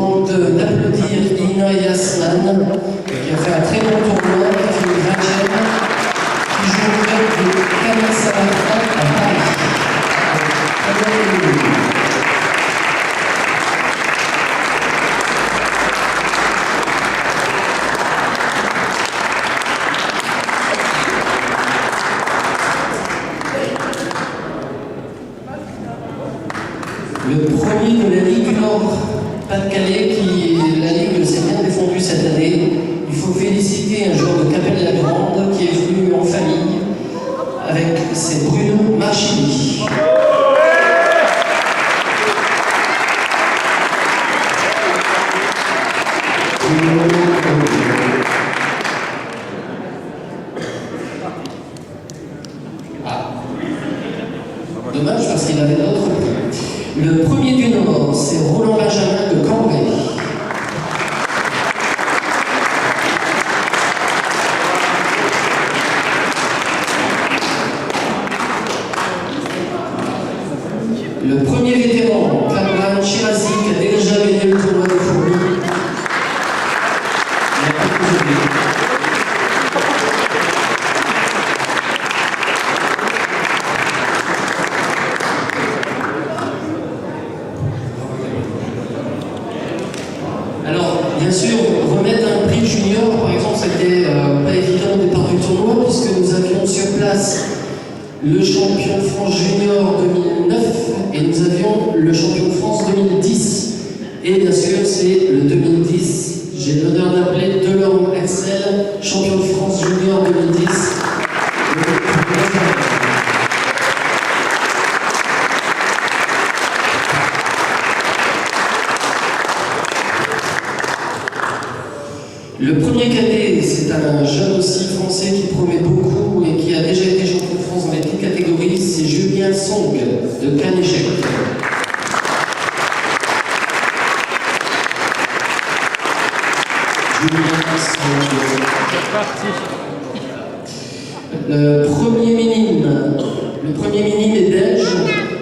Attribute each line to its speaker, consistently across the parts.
Speaker 1: demande d'applaudir Ina Yasman, qui a fait un très bon tournoi, qui a fait une 20e, qui joue au club de Camille Saint-Martin à Paris. Le premier de la Ligue Nord-Pas-de-Calais, qui la Ligue s'est bien défendue cette année. Il faut féliciter un joueur de Capelle-la-Grande qui est venu en famille avec c'est Bruno Marchini. Dommage parce qu'il avait d'autres prix. Le premier du Nord, c'est Roland Benjamin de Cambrai. Le premier vétéran, Cameron Chirazi, qui a déjà gagné le tournoi de fourmis. Alors, bien sûr, remettre un prix junior, par exemple, c'était pas évident au départ du tournoi, puisque nous avions sur place le champion de France junior 2009 et nous avions le champion de France 2010. Et bien sûr, c'est le 2010. J'ai l'honneur d'appeler Delorme Axel, champion de France junior 2010. Le premier cadet, c'est un jeune aussi français qui promet beaucoup et qui a déjà été champion de France dans les petites catégories, c'est Julien Song de Canéchec. Julien Song.
Speaker 2: C'est parti.
Speaker 1: Le premier minime est belge.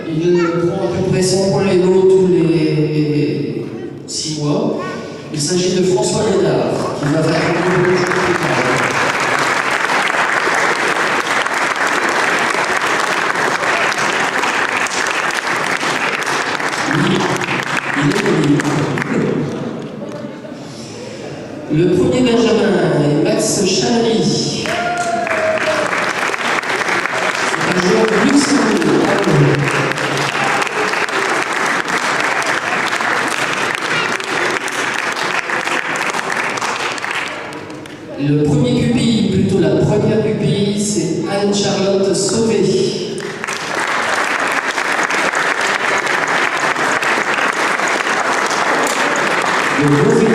Speaker 1: Il prend à peu près 100 points égaux tous les 6 mois. Il s'agit de François Ménard, qui va faire un peu de jeu plus tard. Il est connu. Le premier Benjamin est Max Chanary. C'est un joueur de Luxembourg. Le premier pupille, plutôt la première pupille, c'est Anne-Charlotte Sauvé. Le Beauvais.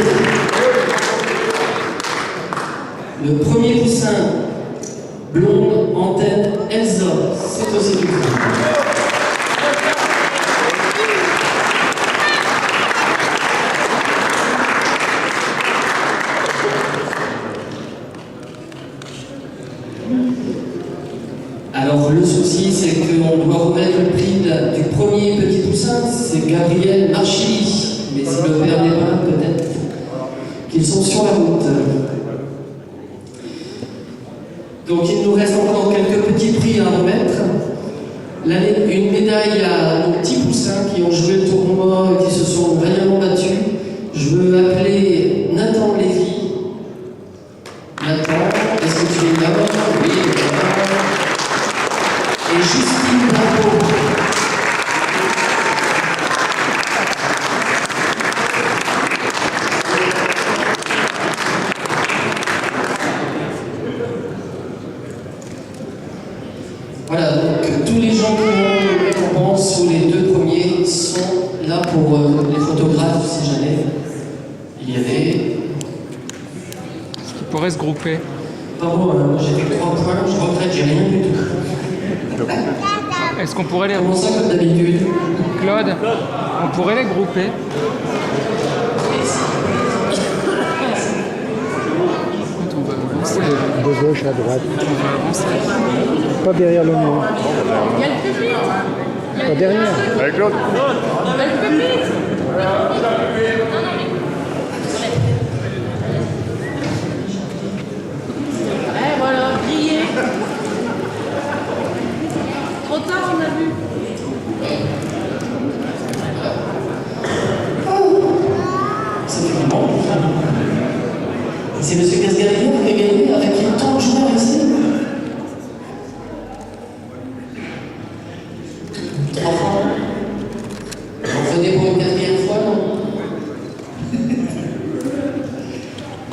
Speaker 1: Le premier poussin, blonde, antenne, Elsa, c'est aussi du coup. Alors le souci, c'est qu'on doit remettre le prix du premier petit poussin, c'est Gabriel Marchilly. Mais si le père n'est pas là, peut-être qu'ils sont sur la route. Donc il nous reste encore quelques petits prix à remettre. Une médaille à nos petits poussins qui ont joué le tournoi et qui se sont vaillamment battus. Je veux appeler Nathan Lévy. Nathan, est-ce que tu es là? Oui, voilà. Et Justine Bravo. Voilà, donc tous les gens qui ont une récompense ou les deux premiers sont là pour les photographes, si jamais il y avait.
Speaker 2: Est-ce qu'ils pourraient se grouper?
Speaker 1: Pardon, j'ai fait 3 points, je regrette, j'ai rien du tout.
Speaker 2: Est-ce qu'on pourrait les
Speaker 1: Comment ça, comme d'habitude?
Speaker 2: Claude, on pourrait les grouper? On va avancer.
Speaker 3: De gauche à droite.
Speaker 2: On va avancer.
Speaker 3: Pas derrière le mur.
Speaker 4: Il y a le pupitre.
Speaker 3: Pas derrière.
Speaker 5: Avec Claude.
Speaker 4: Il y a le pupitre.
Speaker 1: C'est M. Gasgarriga qui a gagné avec tant de joueurs ici. 3 fois. Vous venez pour une 4e fois, non?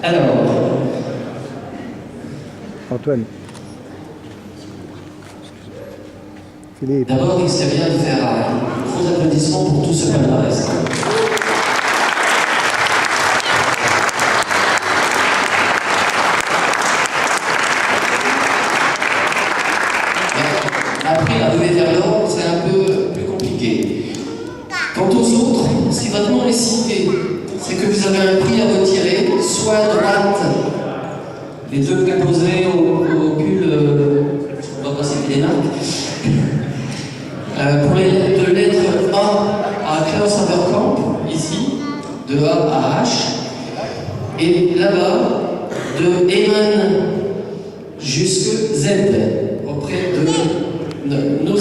Speaker 1: Alors.
Speaker 3: Antoine. Philippe.
Speaker 1: D'abord, il serait bien de faire gros applaudissements pour tout ce palmarès. Après, arriver vers l'or, c'est un peu plus compliqué. Quant aux autres, si votre nom est cité, c'est que vous avez un prix à retirer, soit à droite, les deux déposés au pull, on va passer les marques. Pour les lettres A à Klaus Haverkamp, ici, de A à H, et là-bas, de Eman jusque Z, auprès de nos